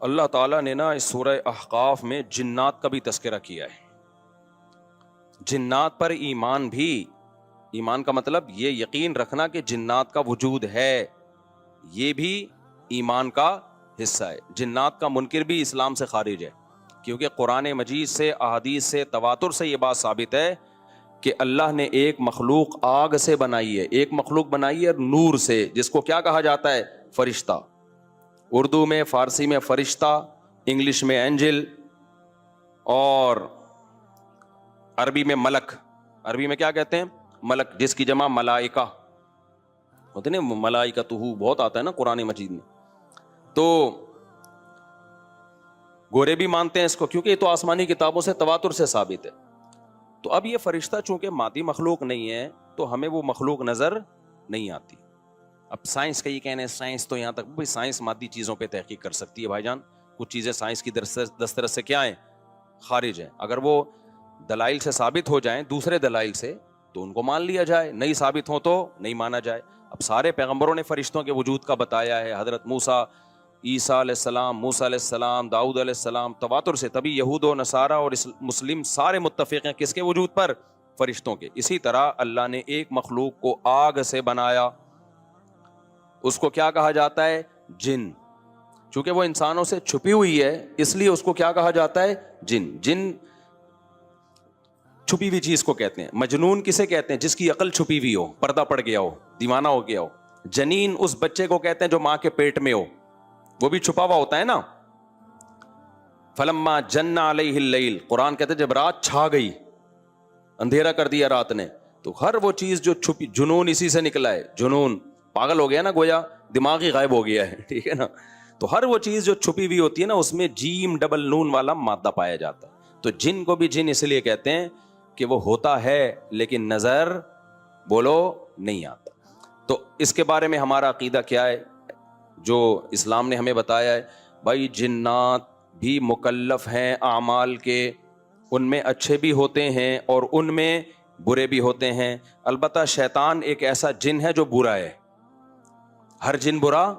اللہ تعالیٰ نے نا اس سورہ احقاف میں جنات کا بھی تذکرہ کیا ہے. جنات پر ایمان بھی، ایمان کا مطلب یہ یقین رکھنا کہ جنات کا وجود ہے، یہ بھی ایمان کا حصہ ہے. جنات کا منکر بھی اسلام سے خارج ہے، کیونکہ قرآن مجید سے، احادیث سے، تواتر سے یہ بات ثابت ہے کہ اللہ نے ایک مخلوق آگ سے بنائی ہے، ایک مخلوق بنائی ہے نور سے، جس کو کیا کہا جاتا ہے؟ فرشتہ. اردو میں، فارسی میں فرشتہ، انگلش میں اینجل، اور عربی میں ملک. عربی میں کیا کہتے ہیں؟ ملک، جس کی جمع ملائکہ ہوتے ہیں. ملائکتہ بہت آتا ہے نا قرآن مجید میں. تو گورے بھی مانتے ہیں اس کو، کیونکہ یہ تو آسمانی کتابوں سے، تواتر سے ثابت ہے. تو اب یہ فرشتہ چونکہ مادی مخلوق نہیں ہے تو ہمیں وہ مخلوق نظر نہیں آتی. اب سائنس کا یہ کہنا ہے، سائنس تو یہاں تک بھائی سائنس مادی چیزوں پہ تحقیق کر سکتی ہے بھائی جان. کچھ چیزیں سائنس کی دسترس سے کیا ہیں؟ خارج ہیں. اگر وہ دلائل سے ثابت ہو جائیں، دوسرے دلائل سے، تو ان کو مان لیا جائے، نہیں ثابت ہو تو نہیں مانا جائے. اب سارے پیغمبروں نے فرشتوں کے وجود کا بتایا ہے. حضرت موسیٰ، عیسیٰ علیہ السلام، موسیٰ علیہ السلام، داؤد علیہ السلام، تواتر سے. تبھی یہود و نصارہ اور مسلم سارے متفق ہیں کس کے وجود پر؟ فرشتوں کے. اسی طرح اللہ نے ایک مخلوق کو آگ سے بنایا، اس کو کیا کہا جاتا ہے؟ جن. چونکہ وہ انسانوں سے چھپی ہوئی ہے اس لیے اس کو کیا کہا جاتا ہے؟ جن. جن چھپی ہوئی چیز کو کہتے ہیں. مجنون کسے کہتے ہیں؟ جس کی عقل چھپی ہوئی ہو، پردہ پڑ گیا ہو، دیوانہ ہو گیا ہو. جنین اس بچے کو کہتے ہیں جو ماں کے پیٹ میں ہو، وہ بھی چھپا ہوا ہوتا ہے نا. فلما جن علیہ اللیل، قرآن کہتے ہیں جب رات چھا گئی، اندھیرا کر دیا رات نے، تو ہر وہ چیز جو چھپی، جنون اسی سے نکلا ہے. جنون پاگل ہو گیا نا، گویا دماغ ہی غائب ہو گیا ہے. ٹھیک ہے نا. تو ہر وہ چیز جو چھپی ہوئی ہوتی ہے نا، اس میں جیم ڈبل نون والا مادہ پایا جاتا ہے. تو جن کو بھی جن اس لیے کہتے ہیں کہ وہ ہوتا ہے لیکن نظر بولو نہیں آتا. تو اس کے بارے میں ہمارا عقیدہ کیا ہے جو اسلام نے ہمیں بتایا ہے؟ بھائی جنات بھی مکلف ہیں اعمال کے، ان میں اچھے بھی ہوتے ہیں اور ان میں برے بھی ہوتے ہیں. البتہ شیطان ایک ایسا جن ہے جو برا ہے. ہر جن برا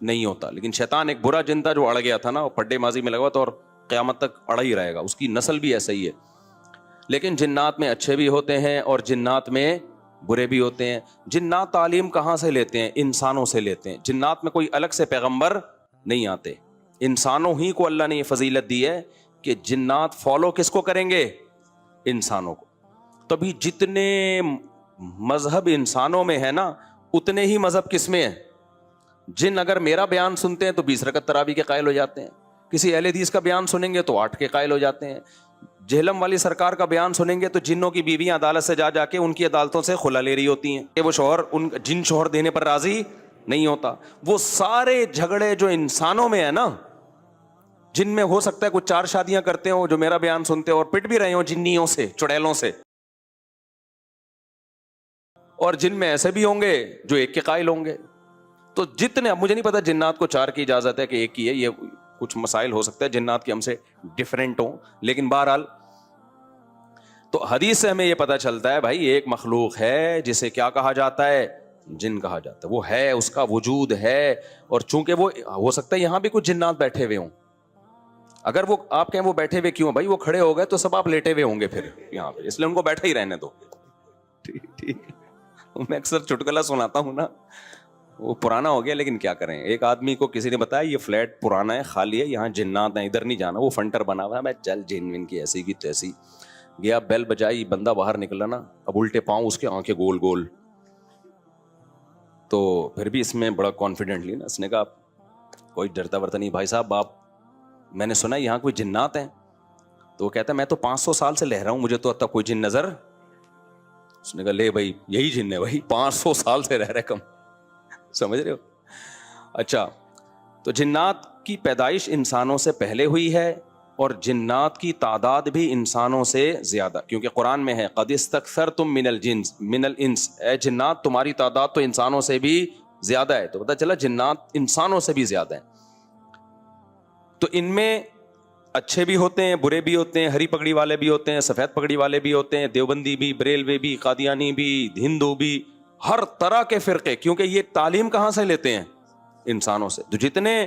نہیں ہوتا، لیکن شیطان ایک برا جن تھا جو اڑ گیا تھا نا، وہ پڈے ماضی میں لگا ہوا تھا اور قیامت تک اڑا ہی رہے گا. اس کی نسل بھی ایسا ہی ہے. لیکن جنات میں اچھے بھی ہوتے ہیں اور جنات میں برے بھی ہوتے ہیں. جنات تعلیم کہاں سے لیتے ہیں؟ انسانوں سے لیتے ہیں. جنات میں کوئی الگ سے پیغمبر نہیں آتے. انسانوں ہی کو اللہ نے یہ فضیلت دی ہے کہ جنات فالو کس کو کریں گے؟ انسانوں کو. تبھی جتنے مذہب انسانوں میں ہے نا، اتنے ہی مذہب کس میں ہے؟ جن اگر میرا بیان سنتے ہیں تو 20 رکعت تراویح کے قائل ہو جاتے ہیں. کسی اہل حدیث کا بیان سنیں گے تو 8 کے قائل ہو جاتے ہیں. جہلم والی سرکار کا بیان سنیں گے تو جنوں کی بیویاں عدالت سے جا کے ان کی عدالتوں سے خلا لے رہی ہوتی ہیں کہ وہ شوہر ان جن شوہر دینے پر راضی نہیں ہوتا. وہ سارے جھگڑے جو انسانوں میں ہے نا، جن میں ہو سکتا ہے کچھ 4 شادیاں کرتے ہوں جو میرا بیان سنتے ہو اور پٹ بھی رہے ہوں جنیوں سے، چڑیلوں سے، اور جن میں ایسے بھی ہوں گے جو 1 کے قائل ہوں گے. تو جتنے، اب مجھے نہیں پتا جنات کو 4 کی اجازت ہے کہ 1 کی ہے، یہ کچھ مسائل ہو سکتا ہے جنات کے ہم سے ڈیفرنٹ ہوں، لیکن بہرحال تو حدیث سے ہمیں یہ پتا چلتا ہے بھائی ایک مخلوق ہے جسے کیا کہا جاتا ہے؟ جن کہا جاتا ہے. وہ ہے، اس کا وجود ہے. اور چونکہ وہ ہو سکتا ہے یہاں بھی کچھ جنات بیٹھے ہوئے ہوں. اگر وہ آپ کہیں وہ بیٹھے ہوئے کیوں؟ بھائی وہ کھڑے ہو گئے تو سب آپ لیٹے ہوئے ہوں گے پھر یہاں پہ، اس لیے ان کو بیٹھے ہی رہنے دو. ٹھیک. میں اکثر چٹکلا سناتا ہوں نا، وہ پرانا ہو گیا لیکن کیا کریں. ایک آدمی کو کسی نے بتایا یہ فلیٹ پرانا ہے، خالی ہے، یہاں جنات ہیں، ادھر نہیں جانا. وہ فنٹر بنا ہوا ہے. میں چل جن ون کی ایسی کی تیسی گیا، بیل بجائی، بندہ باہر نکلا نا، اب الٹے پاؤں اس کے، آنکھیں گول گول. تو پھر بھی اس میں بڑا کانفیڈنٹلی نا اس نے کہا کوئی ڈرتا ورتا نہیں بھائی صاحب، آپ میں نے سنا یہاں کوئی جنات ہیں. تو وہ کہتا ہے میں تو 500 سال سے لہ رہا ہوں، مجھے تو اب تک کوئی جن نظر. اس نے کہا لے بھائی یہی جن ہے بھائی، 500 سال سے رہ رہے کم، سمجھ رہے ہو. اچھا، تو جنات کی پیدائش انسانوں سے پہلے ہوئی ہے اور جنات کی تعداد بھی انسانوں سے زیادہ، کیونکہ قرآن میں ہے قد استکثرتم من الانس، اے جنات تمہاری تعداد تو انسانوں سے بھی زیادہ ہے. تو پتہ چلا جنات انسانوں سے بھی زیادہ ہیں. تو ان میں اچھے بھی ہوتے ہیں، برے بھی ہوتے ہیں، ہری پگڑی والے بھی ہوتے ہیں، سفید پگڑی والے بھی ہوتے ہیں، دیوبندی بھی، بریلوی بھی، قادیانی بھی، ہندو بھی، ہر طرح کے فرقے. کیونکہ یہ تعلیم کہاں سے لیتے ہیں؟ انسانوں سے. تو جتنے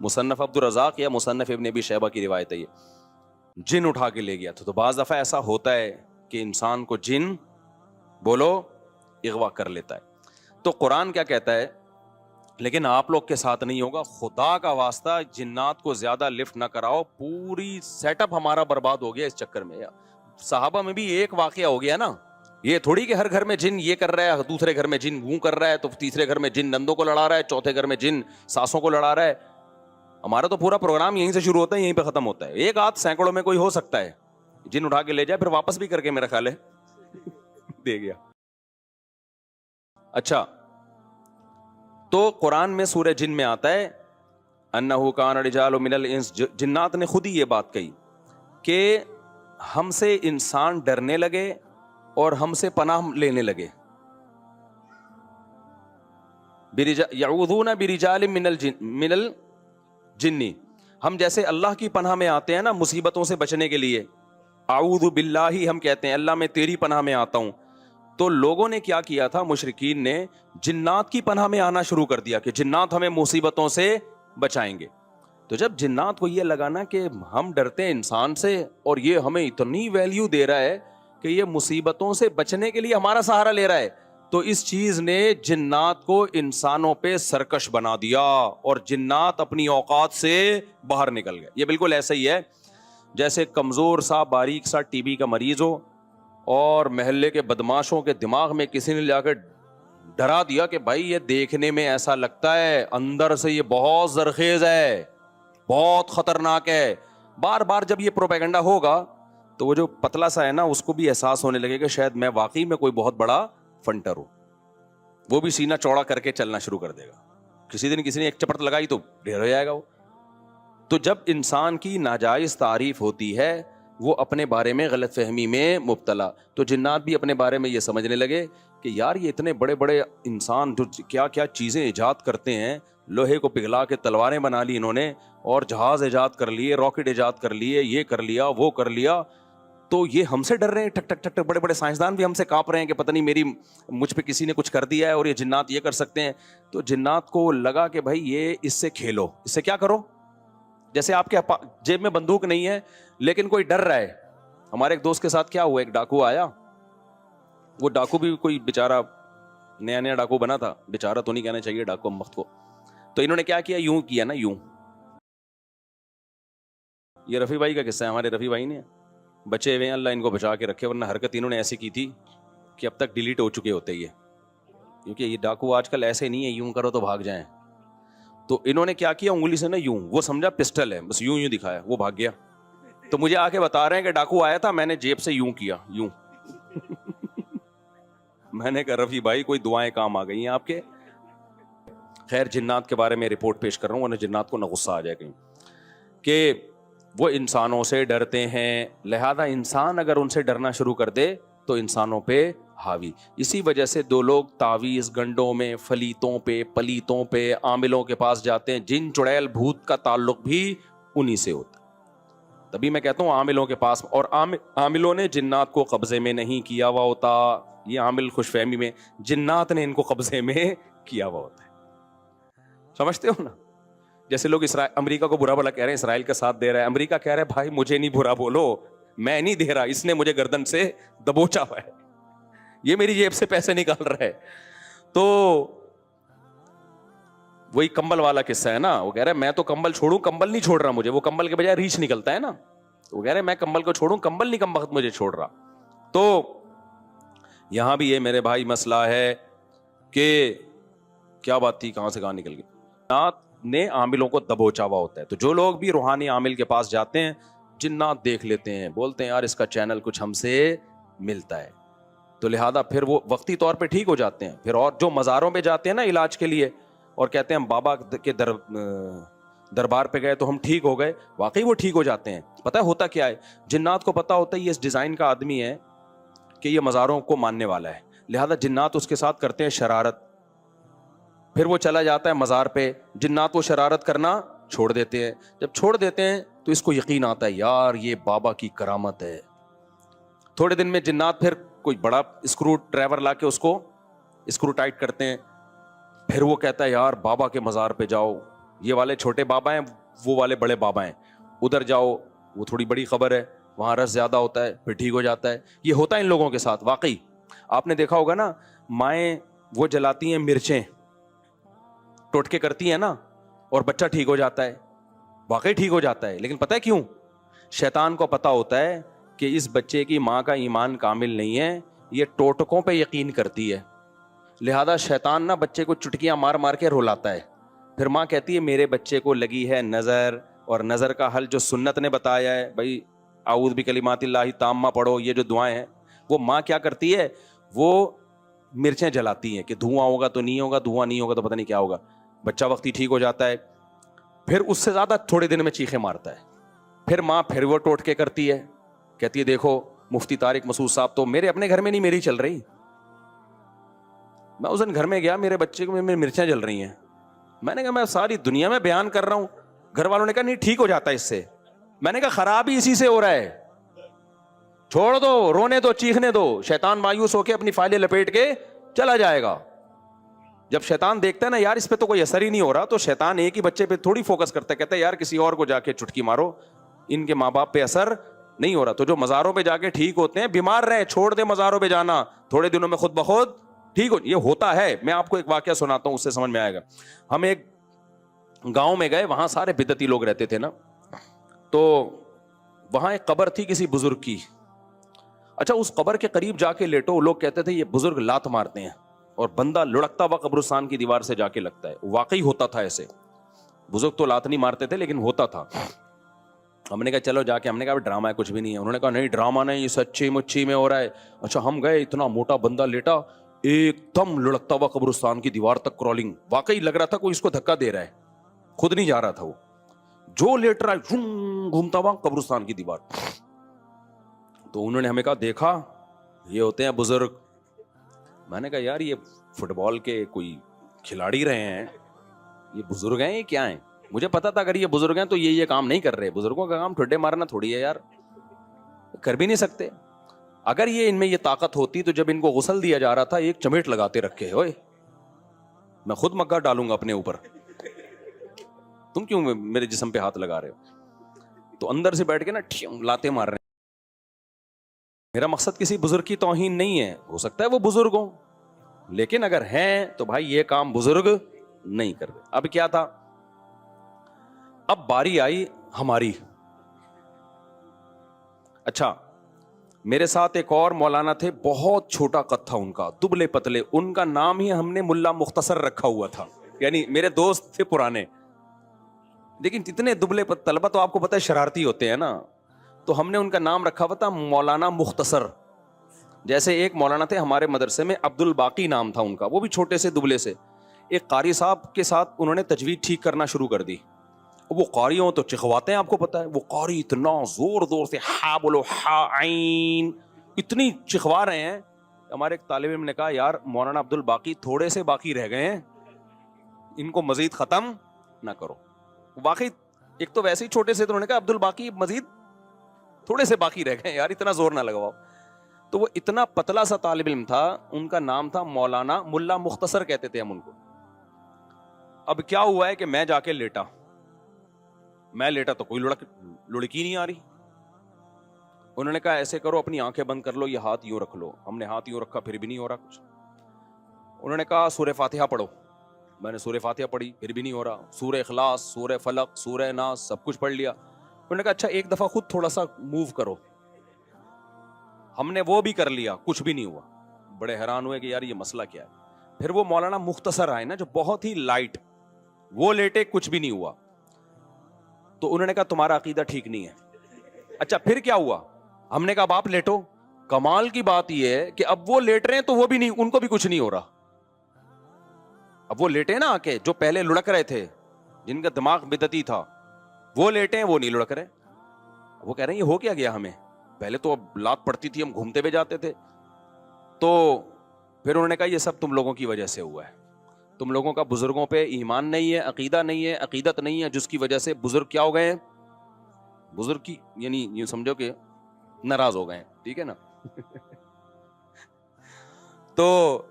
مصنف عبد الرزاق یا مصنف ابن ابی شیبہ کی روایت ہے یہ. جن اٹھا کے لے گیا تھا. تو بعض دفعہ ایسا ہوتا ہے کہ انسان کو جن بولو اغوا کر لیتا ہے. تو قرآن کیا کہتا ہے, لیکن آپ لوگ کے ساتھ نہیں ہوگا, خدا کا واسطہ جنات کو زیادہ لفٹ نہ کراؤ, پوری سیٹ اپ ہمارا برباد ہو گیا اس چکر میں. صحابہ میں بھی ایک واقعہ ہو گیا نا, یہ تھوڑی کہ ہر گھر میں جن یہ کر رہا ہے, دوسرے گھر میں جن وہ کر رہا ہے, تو تیسرے گھر میں جن نندوں کو لڑا رہا ہے, چوتھے گھر میں جن ساسوں کو لڑا رہا ہے. ہمارا تو پورا پروگرام یہیں سے شروع ہوتا ہے, یہیں پہ ختم ہوتا ہے. ایک آدھ سینکڑوں میں کوئی ہو سکتا ہے جن اٹھا کے لے جائے, پھر واپس بھی کر کے میرا خیال ہے دے گیا. اچھا, تو قرآن میں سورہ جن میں آتا ہے انہ کان رجال من الانس, جنات نے خود ہی یہ بات کہی کہ ہم سے انسان ڈرنے لگے اور ہم سے پناہ لینے لگے. یعوذون برجال من الجن, ہم جیسے اللہ کی پناہ میں آتے ہیں نا مصیبتوں سے بچنے کے لیے, اعوذ باللہ ہم کہتے ہیں اللہ میں تیری پناہ میں آتا ہوں. تو لوگوں نے کیا کیا تھا, مشرکین نے جنات کی پناہ میں آنا شروع کر دیا کہ جنات ہمیں مصیبتوں سے بچائیں گے. تو جب جنات کو یہ لگا نا کہ ہم ڈرتے ہیں انسان سے اور یہ ہمیں اتنی ویلیو دے رہا ہے کہ یہ مصیبتوں سے بچنے کے لیے ہمارا سہارا لے رہا ہے, تو اس چیز نے جنات کو انسانوں پہ سرکش بنا دیا اور جنات اپنی اوقات سے باہر نکل گئے. یہ بالکل ایسا ہی ہے جیسے کمزور سا باریک سا ٹی بی کا مریض ہو اور محلے کے بدماشوں کے دماغ میں کسی نے جا کے ڈرا دیا کہ بھائی یہ دیکھنے میں ایسا لگتا ہے, اندر سے یہ بہت زرخیز ہے, بہت خطرناک ہے. بار بار جب یہ پروپیگنڈا ہوگا تو وہ جو پتلا سا ہے نا اس کو بھی احساس ہونے لگے کہ شاید میں واقعی میں کوئی بہت بڑا فنٹر ہوں, وہ بھی سینہ چوڑا کر کے چلنا شروع کر دے گا. کسی دن کسی نے ایک چپٹ لگائی تو ڈھیر ہو جائے گا وہ. تو جب انسان کی ناجائز تعریف ہوتی ہے وہ اپنے بارے میں غلط فہمی میں مبتلا, تو جنات بھی اپنے بارے میں یہ سمجھنے لگے کہ یار یہ اتنے بڑے بڑے انسان جو کیا کیا چیزیں ایجاد کرتے ہیں, لوہے کو پگھلا کے تلواریں بنا لی انہوں نے, اور جہاز ایجاد کر لیے, راکٹ ایجاد کر لیے, یہ کر لیا وہ کر لیا, تو یہ ہم سے ڈر رہے ہیں, ٹک ٹک ٹک ٹک. بڑے بڑے سائنسدان بھی ہم سے کانپ رہے ہیں کہ پتہ نہیں مجھ پہ کسی نے کچھ کر دیا ہے اور یہ جنات یہ کر سکتے ہیں. تو جنات کو لگا کہ بھائی یہ اس سے کھیلو, اس سے کیا کرو, جیسے آپ کے جیب میں بندوق نہیں ہے لیکن کوئی ڈر رہا ہے. ہمارے ایک دوست کے ساتھ کیا ہوا, ایک ڈاکو آیا, وہ ڈاکو بھی کوئی بیچارہ نیا نیا ڈاکو بنا تھا, بیچارہ تو نہیں کہنا چاہیے ڈاکو ہم وقت کو. تو انہوں نے کیا کیا, یوں کیا نا, یوں. یہ رفیع بھائی کا قصہ ہے, ہمارے رفیع بھائی نے بچے ہوئے ہیں, اللہ ان کو بچا کے رکھے, ورنہ حرکت انہوں نے ایسی کی تھی کہ اب تک ڈیلیٹ ہو چکے ہوتے یہ, کیونکہ یہ ڈاکو آج کل ایسے نہیں ہے یوں کرو تو بھاگ جائیں. تو انہوں نے کیا کیا, انگلی سے نا یوں, وہ سمجھا پسٹل ہے, بس یوں یوں دکھایا, وہ بھاگ گیا. تو مجھے آ کے بتا رہے ہیں کہ ڈاکو آیا تھا, میں نے جیب سے یوں کیا, یوں. میں نے کہا رفیع بھائی کوئی دعائیں کام آ گئی ہیں آپ کے. خیر جنات کے بارے میں رپورٹ پیش کر رہا ہوں ورنہ جنات کو نہ غصہ آ جائے کہیں, کہ وہ انسانوں سے ڈرتے ہیں, لہذا انسان اگر ان سے ڈرنا شروع کر دے تو انسانوں پہ حاوی. اسی وجہ سے دو لوگ تعویذ گنڈوں میں, فلیتوں پہ, پلیتوں پہ, عاملوں کے پاس جاتے ہیں. جن چڑیل بھوت کا تعلق بھی انہی سے ہوتا. تبھی میں کہتا ہوں عاملوں کے پاس, اور عاملوں نے جنات کو قبضے میں نہیں کیا ہوا ہوتا. یہ عامل خوش فہمی میں, جنات نے ان کو قبضے میں کیا ہوا ہوتا ہے. سمجھتے ہو نا, جیسے لوگ امریکہ کو برا بھلا کہہ رہے ہیں, اسرائیل کا ساتھ دے رہا ہے, امریکہ کہہ رہا ہے بھائی مجھے نہیں برا بولو, میں نہیں دے رہا, اس نے مجھے گردن سے دبوچا ہوا ہے, یہ میری جیب سے پیسے نکال رہا ہے. تو وہی کمبل والا قصہ ہے نا, وہ کہہ رہا ہے میں تو کمبل چھوڑوں, کمبل نہیں چھوڑ رہا مجھے, وہ کمبل کے بجائے ریچھ نکلتا ہے نا, وہ کہہ رہے میں کمبل کو چھوڑوں, کمبل نہیں کم وقت مجھے چھوڑ رہا. تو یہاں بھی یہ میرے بھائی مسئلہ ہے کہ کیا بات تھی, کہاں سے کہاں نکل گئی. جنات نے عاملوں کو دبوچا ہوا ہوتا ہے. تو جو لوگ بھی روحانی عامل کے پاس جاتے ہیں, جنات دیکھ لیتے ہیں, بولتے ہیں یار اس کا چینل کچھ ہم سے ملتا ہے, تو لہذا پھر وہ وقتی طور پہ ٹھیک ہو جاتے ہیں. پھر اور جو مزاروں پہ جاتے ہیں نا علاج کے لیے اور کہتے ہیں ہم بابا کے دربار پہ گئے تو ہم ٹھیک ہو گئے, واقعی وہ ٹھیک ہو جاتے ہیں. پتہ ہوتا کیا ہے, جنات کو پتہ ہوتا ہے یہ اس ڈیزائن کا آدمی ہے کہ یہ مزاروں کو ماننے والا ہے, لہذا جنات اس کے ساتھ کرتے ہیں شرارت. پھر وہ چلا جاتا ہے مزار پہ, جنات وہ شرارت کرنا چھوڑ دیتے ہیں. جب چھوڑ دیتے ہیں تو اس کو یقین آتا ہے یار یہ بابا کی کرامت ہے. تھوڑے دن میں جنات پھر کوئی بڑا اسکرو ڈرائیور لا کے اس کو اسکرو ٹائٹ کرتے ہیں. پھر وہ کہتا ہے یار بابا کے مزار پہ جاؤ, یہ والے چھوٹے بابا ہیں, وہ والے بڑے بابا ہیں, ادھر جاؤ وہ تھوڑی بڑی خبر ہے, وہاں رس زیادہ ہوتا ہے, پھر ٹھیک ہو جاتا ہے. یہ ہوتا ہے ان لوگوں کے ساتھ. واقعی آپ نے دیکھا ہوگا نا, مائیں وہ جلاتی ہیں مرچیں, ٹوٹکے کرتی ہیں نا, اور بچہ ٹھیک ہو جاتا ہے, واقعی ٹھیک ہو جاتا ہے. لیکن پتہ ہے کیوں؟ شیطان کو پتا ہوتا ہے کہ اس بچے کی ماں کا ایمان کامل نہیں ہے, یہ ٹوٹکوں پہ یقین کرتی ہے, لہذا شیطان نا بچے کو چٹکیاں مار مار کے رلاتا ہے. پھر ماں کہتی ہے میرے بچے کو لگی ہے نظر, اور نظر کا حل جو سنت نے بتایا ہے, بھائی اعوذ بکلمات اللہ تامہ پڑھو, یہ جو دعائیں ہیں, وہ ماں کیا کرتی ہے, وہ مرچیں جلاتی ہیں کہ دھواں ہوگا تو نہیں ہوگا, دھواں نہیں ہوگا تو پتہ نہیں کیا ہوگا. بچہ وقتی ٹھیک ہو جاتا ہے, پھر اس سے زیادہ تھوڑے دن میں چیخیں مارتا ہے. پھر ماں پھر وہ ٹوٹکے کرتی ہے, کہتی ہے دیکھو مفتی طارق مسعود صاحب تو میرے اپنے گھر میں نہیں میری چل رہی, میں اس دن گھر میں گیا, میرے بچے کو مرچیں جل رہی ہیں. میں نے کہا میں ساری دنیا میں بیان کر رہا ہوں. گھر والوں نے کہا نہیں ٹھیک ہو جاتا ہے اس سے. میں نے کہا خراب ہی اسی سے ہو رہا ہے, چھوڑ دو, رونے دو, چیخنے دو, شیطان مایوس ہو کے اپنی فائلیں لپیٹ کے چلا جائے گا. جب شیطان دیکھتا ہے نا یار اس پہ تو کوئی اثر ہی نہیں ہو رہا, تو شیطان ایک ہی بچے پہ تھوڑی فوکس کرتا ہے, کہتا ہے یار کسی اور کو جا کے چٹکی مارو, ان کے ماں باپ پہ اثر نہیں ہو رہا. تو جو مزاروں پہ جا کے ٹھیک ہوتے ہیں, بیمار رہے, چھوڑ دے مزاروں پہ جانا, تھوڑے دنوں میں خود بخود ٹھیک ہو. یہ ہوتا ہے. میں آپ کو ایک واقعہ سناتا ہوں, اس سے سمجھ میں آئے گا. ہم ایک گاؤں میں گئے, وہاں سارے بدعتی لوگ رہتے تھے نا, تو وہاں ایک قبر تھی کسی بزرگ کی. اچھا اس قبر کے قریب جا کے لیٹو, لوگ کہتے تھے یہ بزرگ لات مارتے ہیں, اور بندہ لڑکتا ہوا قبرستان کی دیوار سے جا کے لگتا ہے. واقعی ہوتا تھا ایسے, بزرگ تو لات نہیں مارتے تھے لیکن ہوتا تھا. ہم نے کہا چلو جا کے, ہم نے کہا ڈرامہ ہے کچھ بھی نہیں ہے. انہوں نے کہا نہیں ڈرامہ نہیں, یہ سچی مچی میں ہو رہا ہے. اچھا ہم گئے, اتنا موٹا بندہ لیٹا, ایک دم لڑکتا ہوا قبرستان کی دیوار تک کرالنگ, واقعی لگ رہا تھا کوئی اس کو دھکا دے رہا ہے, خود نہیں جا رہا تھا وہ, جو لیٹ رہا ہے گھومتا ہوا قبرستان کی دیوار. تو انہوں نے ہمیں کہا دیکھا یہ ہوتے ہیں بزرگ. میں نے کہا یار یہ فٹ بال کے کوئی کھلاڑی رہے ہیں, یہ بزرگ ہیں یہ کیا ہیں؟ مجھے پتا تھا اگر یہ بزرگ ہیں تو یہ کام نہیں کر رہے. بزرگوں کا کام ٹھڈے مارنا تھوڑی ہے یار, کر بھی نہیں سکتے. اگر یہ ان میں یہ طاقت ہوتی تو جب ان کو غسل دیا جا رہا تھا ایک چمیٹ لگاتے رکھے, ہوئے میں خود مگا ڈالوں گا اپنے اوپر, تم کیوں میرے جسم پہ ہاتھ لگا رہے ہو؟ تو اندر سے بیٹھ کے نا لاتے مار رہے ہیں. میرا مقصد کسی بزرگ کی توہین نہیں ہے, ہو سکتا ہے وہ بزرگ ہوں, لیکن اگر ہیں تو بھائی یہ کام بزرگ نہیں کر رہے. اب کیا تھا, اب باری آئی ہماری. اچھا میرے ساتھ ایک اور مولانا تھے, بہت چھوٹا قد تھا ان کا, دبلے پتلے, ان کا نام ہی ہم نے ملا مختصر رکھا ہوا تھا, یعنی میرے دوست تھے پرانے. لیکن اتنے دبلے طلبہ تو آپ کو پتہ ہے شرارتی ہوتے ہیں نا, تو ہم نے ان کا نام رکھا ہوا تھا مولانا مختصر. جیسے ایک مولانا تھے ہمارے مدرسے میں, عبد الباقی نام تھا ان کا, وہ بھی چھوٹے سے دبلے سے. ایک قاری صاحب کے ساتھ انہوں نے تجوید ٹھیک کرنا شروع کر دی. وہ قاری ہوں تو چخواتے ہیں, آپ کو پتا ہے, وہ قاری اتنا زور زور سے ہا بولو ہا عین, اتنی چخوا رہے ہیں. ہمارے ایک طالب علم نے کہا یار مولانا عبد الباقی تھوڑے سے باقی رہ گئے ہیں, ان کو مزید ختم نہ کرو. واقعی ایک تو ویسے ہی چھوٹے سے, تو انہوں نے کہا عبد الباقی مزید تھوڑے سے باقی رہ گئے یار, اتنا زور نہ لگواؤ. تو وہ اتنا پتلا سا طالب علم تھا, ان کا نام تھا مولانا ملا مختصر کہتے تھے ہم ان کو. اب کیا ہوا ہے کہ میں جا کے لیٹا تو کوئی لڑکی نہیں آ رہی. انہوں نے کہا ایسے کرو اپنی آنکھیں بند کر لو, یہ ہاتھ یوں رکھ لو. ہم نے ہاتھ یوں رکھا, پھر بھی نہیں ہو رہا کچھ. انہوں نے کہا سورہ فاتحہ پڑھو. میں نے سورہ فاتحہ پڑھی, پھر بھی نہیں ہو رہا. سورہ اخلاص, سورہ فلق, سورہ ناس, سب کچھ پڑھ لیا. انہوں نے کہا اچھا ایک دفعہ خود تھوڑا سا موو کرو. ہم نے وہ بھی کر لیا, کچھ بھی نہیں ہوا. بڑے حیران ہوئے کہ یار یہ مسئلہ کیا ہے. پھر وہ مولانا مختصر آئے نا, جو بہت ہی لائٹ, وہ لیٹے, کچھ بھی نہیں ہوا. تو انہوں نے کہا تمہارا عقیدہ ٹھیک نہیں ہے. اچھا پھر کیا ہوا؟ ہم نے کہا اب آپ لیٹو. کمال کی بات یہ ہے کہ اب وہ لیٹ رہے ہیں تو وہ بھی نہیں, ان کو بھی کچھ نہیں ہو رہا. اب وہ لیٹے نا آ کے, جو پہلے لڑک رہے تھے, جن کا دماغ بدعتی تھا, وہ لیٹے ہیں, وہ نہیں لڑک رہے. وہ کہہ رہے ہیں یہ ہو کیا گیا ہمیں, پہلے تو اب لات پڑتی تھی, ہم گھومتے ہوئے جاتے تھے. تو پھر انہوں نے کہا یہ سب تم لوگوں کی وجہ سے ہوا ہے, تم لوگوں کا بزرگوں پہ ایمان نہیں ہے, عقیدہ نہیں ہے, عقیدت نہیں ہے, جس کی وجہ سے بزرگ کیا ہو گئے ہیں, بزرگ کی یعنی یہ سمجھو کہ ناراض ہو گئے ہیں, ٹھیک ہے نا. تو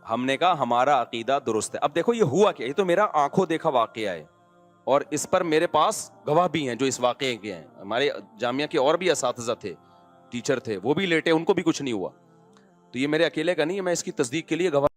ہم نے کہا ہمارا عقیدہ درست ہے. اب دیکھو یہ ہوا کیا, یہ تو میرا آنکھوں دیکھا واقعہ ہے. اور اس پر میرے پاس گواہ بھی ہیں جو اس واقعے کے ہیں. ہمارے جامعہ کے اور بھی اساتذہ تھے, ٹیچر تھے, وہ بھی لیٹے, ان کو بھی کچھ نہیں ہوا. تو یہ میرے اکیلے کا نہیں ہے, میں اس کی تصدیق کے لیے گواہ